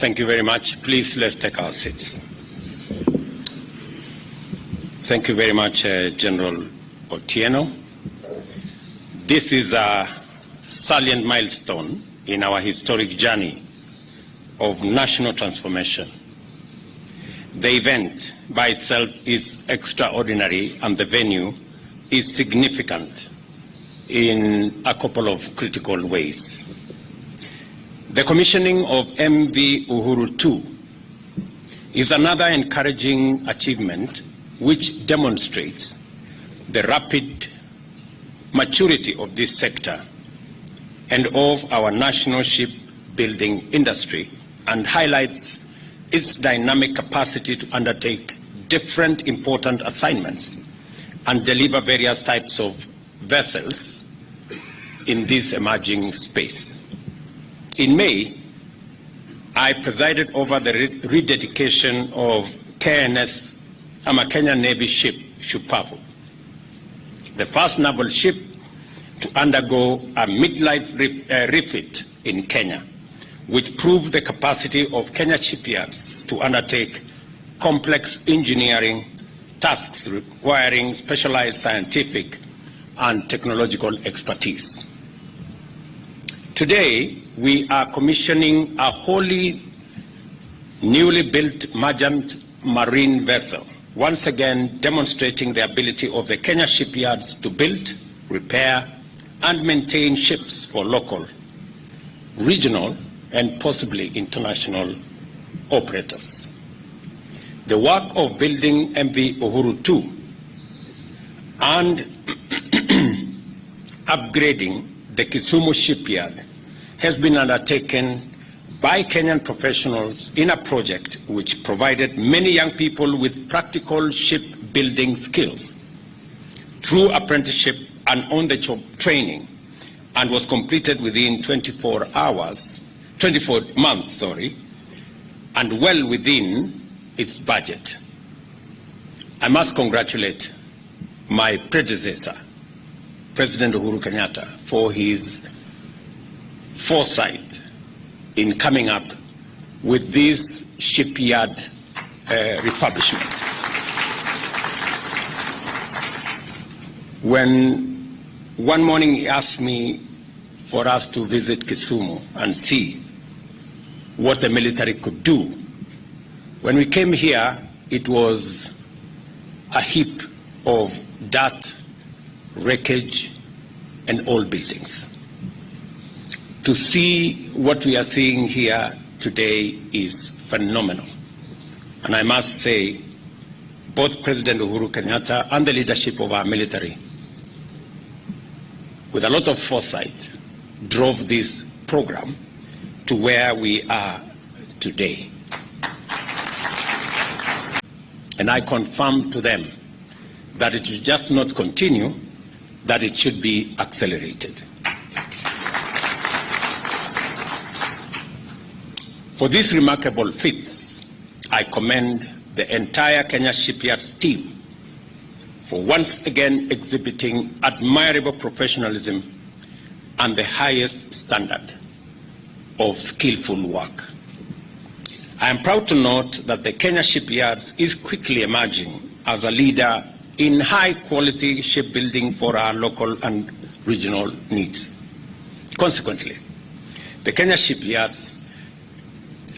Thank you very much. Please, let's take our seats. Thank you very much, General Otieno. This is a salient milestone in our historic journey of national transformation. The event by itself is extraordinary, and the venue is significant in a couple of critical ways. The commissioning of MV Uhuru II is another encouraging achievement which demonstrates the rapid maturity of this sector and of our national shipbuilding industry, and highlights its dynamic capacity to undertake different important assignments and deliver various types of vessels in this emerging space. In May, I presided over the rededication of KNS Kenya Navy ship Shipyard, the first naval ship to undergo a midlife refit in Kenya, which proved the capacity of Kenya Shipyards to undertake complex engineering tasks requiring specialized scientific and technological expertise. Today, we are commissioning a wholly newly built merchant marine vessel, once again demonstrating the ability of the Kenya shipyards to build, repair, and maintain ships for local, regional, and possibly international operators. The work of building MV Uhuru II and upgrading the Kisumu shipyard has been undertaken by Kenyan professionals in a project which provided many young people with practical shipbuilding skills through apprenticeship and on-the-job training, and was completed within 24 months, and well within its budget. I must congratulate my predecessor, President Uhuru Kenyatta, for his foresight in coming up with this shipyard refurbishment. When one morning he asked me for us to visit Kisumu and see what the military could do, when we came here, it was a heap of dirt, wreckage, and old buildings. To see what we are seeing here today is phenomenal. And I must say, both President Uhuru Kenyatta and the leadership of our military, with a lot of foresight, drove this program to where we are today. And I confirm to them that it should just not continue, that it should be accelerated. For these remarkable feats, I commend the entire Kenya Shipyards team for once again exhibiting admirable professionalism and the highest standard of skillful work. I am proud to note that the Kenya Shipyards is quickly emerging as a leader in high-quality shipbuilding for our local and regional needs. Consequently, the Kenya Shipyards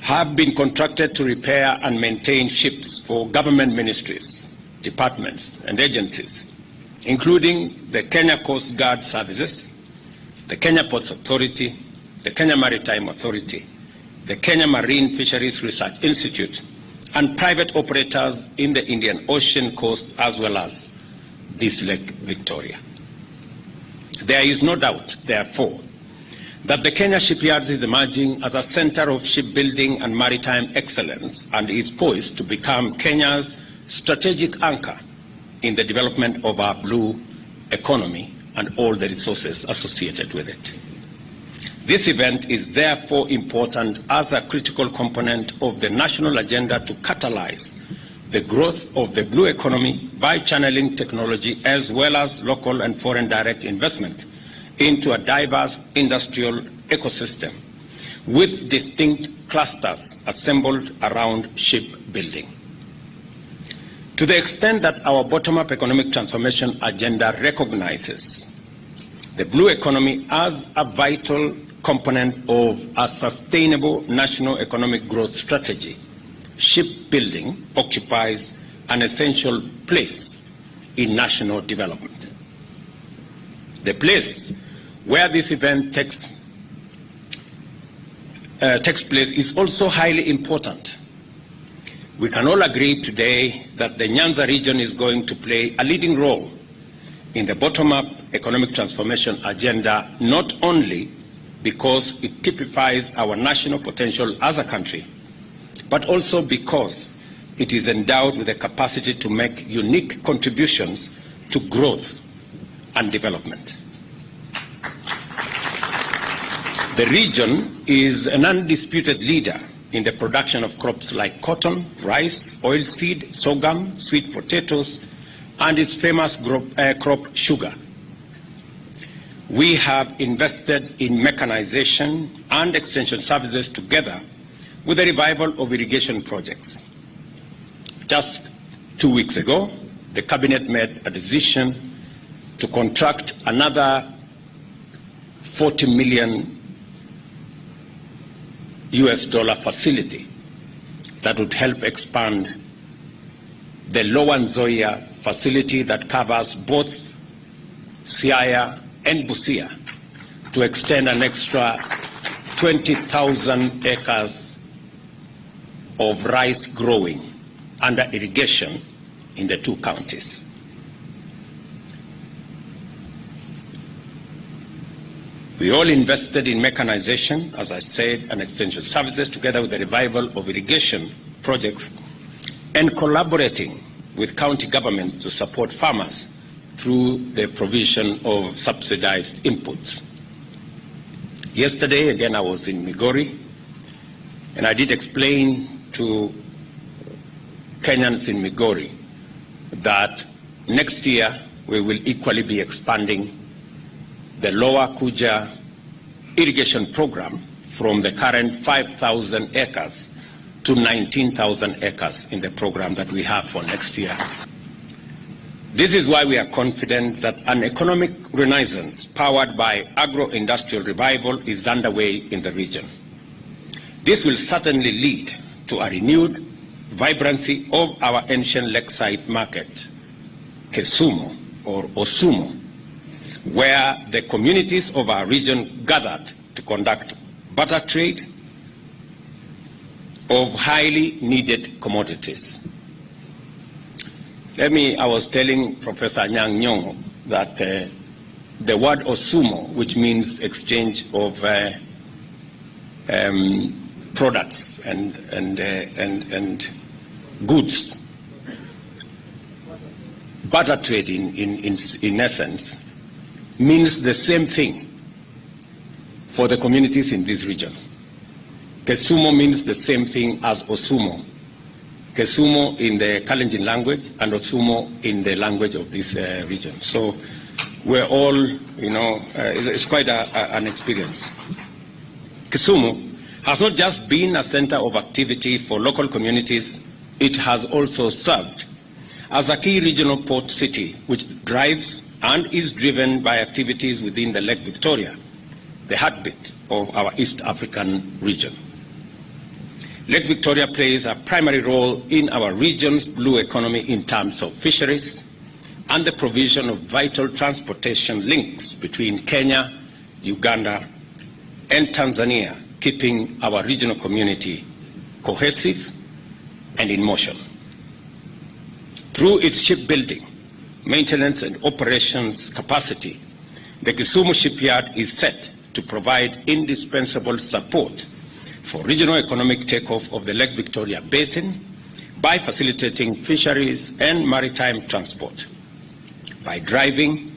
have been contracted to repair and maintain ships for government ministries, departments, and agencies, including the Kenya Coast Guard Services, the Kenya Ports Authority, the Kenya Maritime Authority, the Kenya Marine Fisheries Research Institute, and private operators in the Indian Ocean coast, as well as this Lake Victoria. There is no doubt, therefore, that the Kenya Shipyards is emerging as a center of shipbuilding and maritime excellence, and is poised to become Kenya's strategic anchor in the development of our blue economy and all the resources associated with it. This event is therefore important as a critical component of the national agenda to catalyze the growth of the blue economy by channeling technology as well as local and foreign direct investment into a diverse industrial ecosystem, with distinct clusters assembled around shipbuilding. To the extent that our bottom-up economic transformation agenda recognizes the blue economy as a vital component of a sustainable national economic growth strategy, shipbuilding occupies an essential place in national development. The place where this event takes place is also highly important. We can all agree today that the Nyanza region is going to play a leading role in the bottom-up economic transformation agenda, not only because it typifies our national potential as a country, but also because it is endowed with the capacity to make unique contributions to growth and development. The region is an undisputed leader in the production of crops like cotton, rice, oilseed, sorghum, sweet potatoes, and its famous crop sugar. We have invested in mechanization and extension services together with the revival of irrigation projects. Just 2 weeks ago, the Cabinet made a decision to contract another $40 million facility that would help expand the Lower Nzoia facility that covers both Siaya and Busia to extend an extra 20,000 acres of rice growing under irrigation in the two counties. We all invested in mechanization, as I said, and extension services together with the revival of irrigation projects and collaborating with county governments to support farmers through the provision of subsidized inputs. Yesterday, again, I was in Migori, and I did explain to Kenyans in Migori that next year we will equally be expanding the Lower Kuja irrigation program from the current 5,000 acres to 19,000 acres in the program that we have for next year. This is why we are confident that an economic renaissance powered by agro-industrial revival is underway in the region. This will certainly lead to a renewed vibrancy of our ancient lakeside market, Kisumu or Osumo, where the communities of our region gathered to conduct barter trade of highly needed commodities. I was telling Professor Anyang' Nyong'o that the word Osumo, which means exchange of products and goods, barter trade in essence, means the same thing for the communities in this region. Kisumu means the same thing as Osumo. Kisumu in the Kalenjin language and Osumo in the language of this region. So we're all, it's quite an experience. Kisumu has not just been a center of activity for local communities, it has also served as a key regional port city which drives and is driven by activities within the Lake Victoria, the heartbeat of our East African region. Lake Victoria plays a primary role in our region's blue economy in terms of fisheries and the provision of vital transportation links between Kenya, Uganda, and Tanzania, keeping our regional community cohesive and in motion. Through its shipbuilding, maintenance and operations capacity, the Kisumu Shipyard is set to provide indispensable support for regional economic takeoff of the Lake Victoria Basin by facilitating fisheries and maritime transport. By driving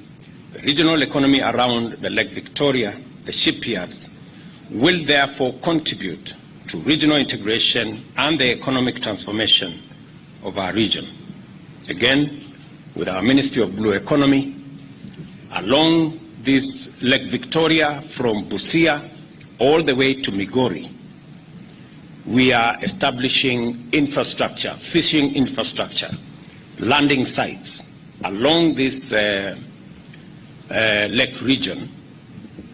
the regional economy around the Lake Victoria, the shipyards will therefore contribute to regional integration and the economic transformation of our region. Again, with our Ministry of Blue Economy, along this Lake Victoria from Busia all the way to Migori. We are establishing infrastructure, fishing infrastructure, landing sites along this lake region.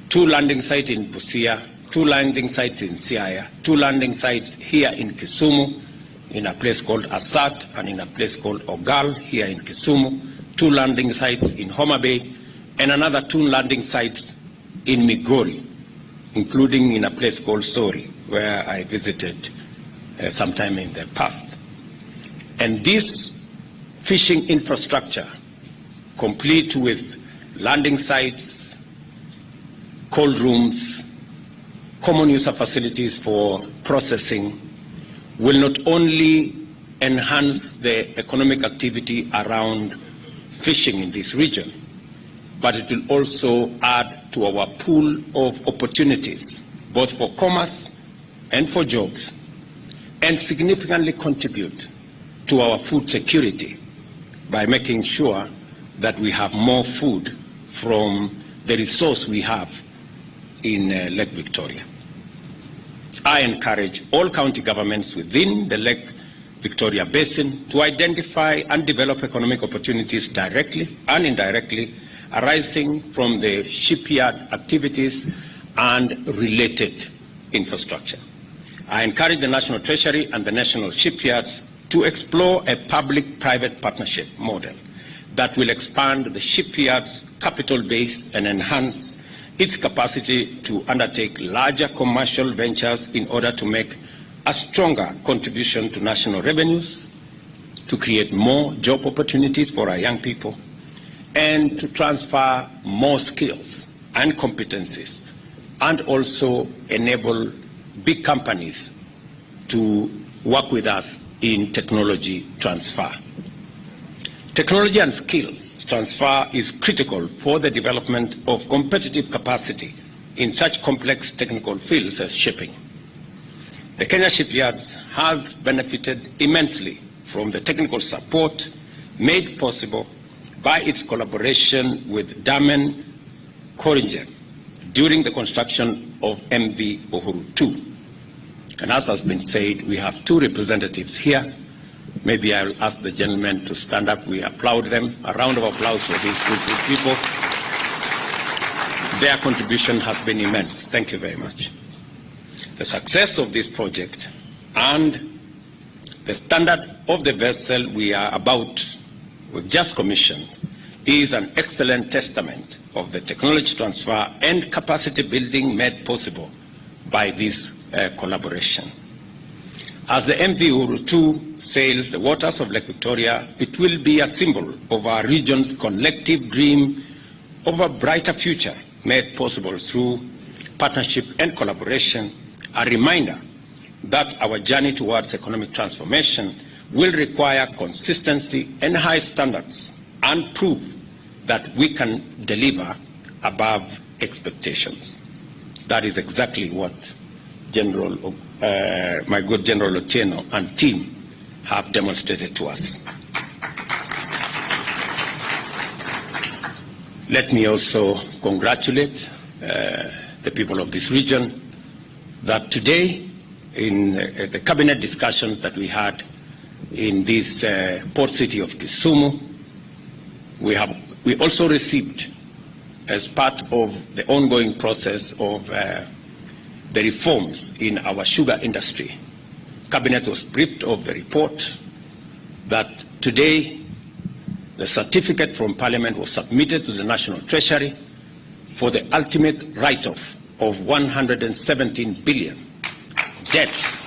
2 landing sites in Busia, 2 landing sites in Siaya, 2 landing sites here in Kisumu, in a place called Asat, and in a place called Ogal here in Kisumu, 2 landing sites in Homa Bay, and another 2 landing sites in Migori, including in a place called Sori, where I visited sometime in the past. And this fishing infrastructure, complete with landing sites, cold rooms, common user facilities for processing, will not only enhance the economic activity around fishing in this region, but it will also add to our pool of opportunities, both for commerce and for jobs, and significantly contribute to our food security by making sure that we have more food from the resource we have in Lake Victoria. I encourage all county governments within the Lake Victoria Basin to identify and develop economic opportunities directly and indirectly arising from the shipyard activities and related infrastructure. I encourage the National Treasury and the National Shipyards to explore a public-private partnership model that will expand the shipyard's capital base and enhance its capacity to undertake larger commercial ventures in order to make a stronger contribution to national revenues, to create more job opportunities for our young people, and to transfer more skills and competencies, and also enable big companies to work with us in technology transfer. Technology and skills transfer is critical for the development of competitive capacity in such complex technical fields as shipping. The Kenya Shipyards has benefited immensely from the technical support made possible by its collaboration with Damen Koringen during the construction of MV Uhuru II. And as has been said, we have 2 representatives here. Maybe I will ask the gentleman to stand up. We applaud them. A round of applause for these 2 people. Their contribution has been immense. Thank you very much. The success of this project and the standard of the vessel we've just commissioned, is an excellent testament of the technology transfer and capacity building made possible by this collaboration. As the MV Uhuru II sails the waters of Lake Victoria, it will be a symbol of our region's collective dream of a brighter future made possible through partnership and collaboration, a reminder that our journey towards economic transformation will require consistency and high standards, and prove that we can deliver above expectations. That is exactly what my good General Otieno and team have demonstrated to us. Let me also congratulate the people of this region that today, in the cabinet discussions that we had in this port city of Kisumu, we also received, as part of the ongoing process of the reforms in our sugar industry, Cabinet was briefed of the report that today the certificate from Parliament was submitted to the National Treasury for the ultimate write-off of 117 billion debts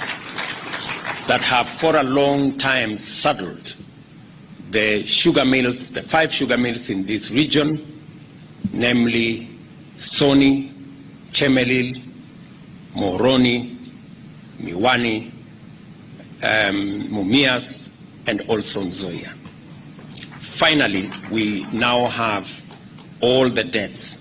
that have for a long time saddled the sugar mills, the 5 sugar mills in this region, namely Soni, Chemelil, Moroni, Miwani, Mumias, and also Nzoia. Finally, we now have all the debts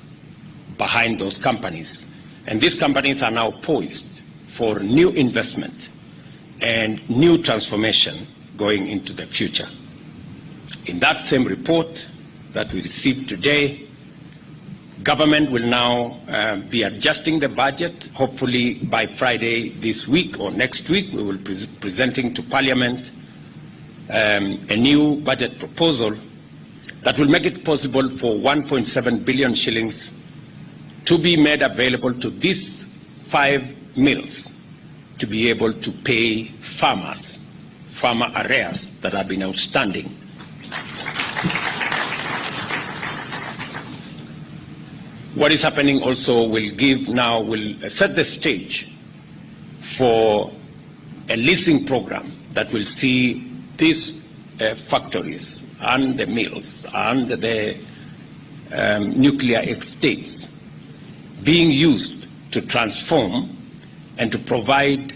behind those companies, and these companies are now poised for new investment and new transformation going into the future. In that same report that we received today, Government will now be adjusting the budget. Hopefully by Friday this week or next week, we will be presenting to Parliament a new budget proposal that will make it possible for 1.7 billion shillings to be made available to these 5 mills to be able to pay farmer arrears that have been outstanding. What is happening also will set the stage for a leasing program that will see these factories and the mills and the nuclear estates being used to transform and to provide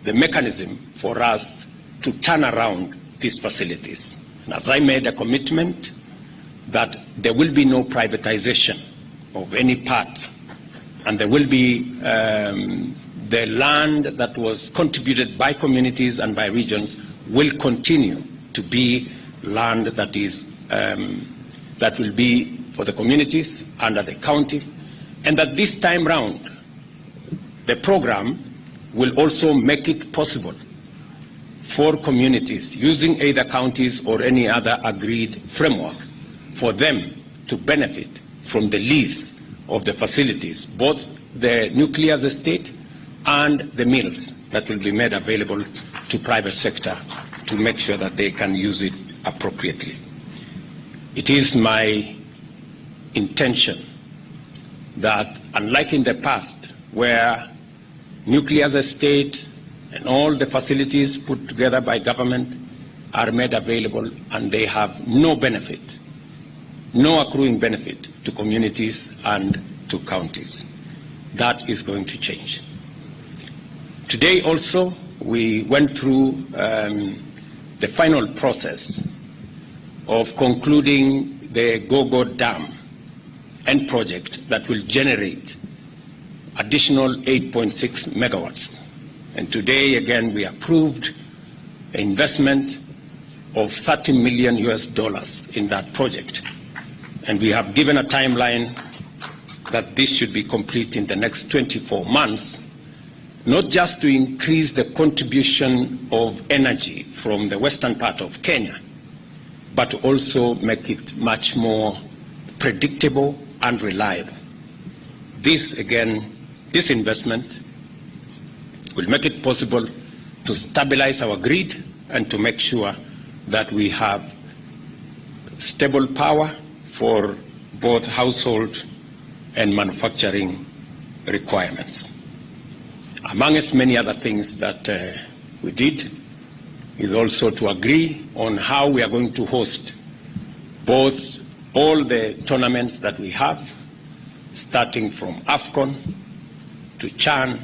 the mechanism for us to turn around these facilities. And as I made a commitment that there will be no privatization of any part, and there will be the land that was contributed by communities and by regions will continue to be land that is that will be for the communities under the county, and that this time round the program will also make it possible for communities using either counties or any other agreed framework for them to benefit from the lease of the facilities, both the nuclear estate and the mills that will be made available to private sector to make sure that they can use it appropriately. It is my intention that, unlike in the past, where nuclear estate and all the facilities put together by government are made available and they have no benefit, no accruing benefit to communities and to counties. That is going to change. Today also, we went through the final process of concluding the Gogo Dam end project that will generate additional 8.6 megawatts. And today, again, we approved an investment of $30 million in that project. And we have given a timeline that this should be complete in the next 24 months, not just to increase the contribution of energy from the western part of Kenya, but to also make it much more predictable and reliable. This, again, this investment will make it possible to stabilize our grid and to make sure that we have stable power for both household and manufacturing requirements. Among its many other things that we did is also to agree on how we are going to host both all the tournaments that we have, starting from AFCON to CHAN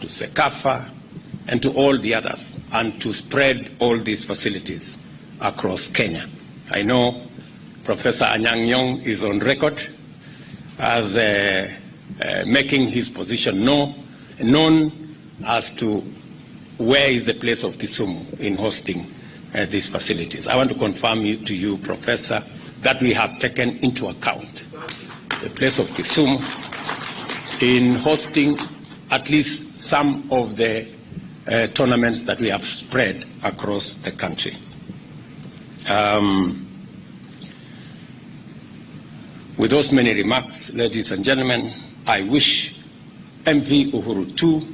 to SECAFA and to all the others, and to spread all these facilities across Kenya. I know Professor Anyang' Nyong'o is on record as making his position known as to where is the place of Kisumu in hosting these facilities. I want to confirm to you, Professor, that we have taken into account the place of Kisumu in hosting at least some of the tournaments that we have spread across the country. With those many remarks, ladies and gentlemen, I wish MV Uhuru II,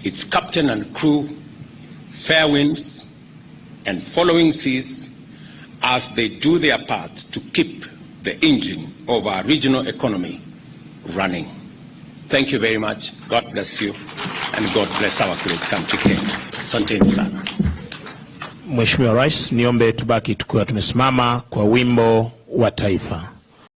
its captain and crew, fair winds and following seas as they do their part to keep the engine of our regional economy running. Thank you very much. God bless you, and God bless our great country Kenya. Asanteni sana. Mheshimiwa Rais, niombe tubaki tukiwa tumesimama kwa wimbo wa taifa.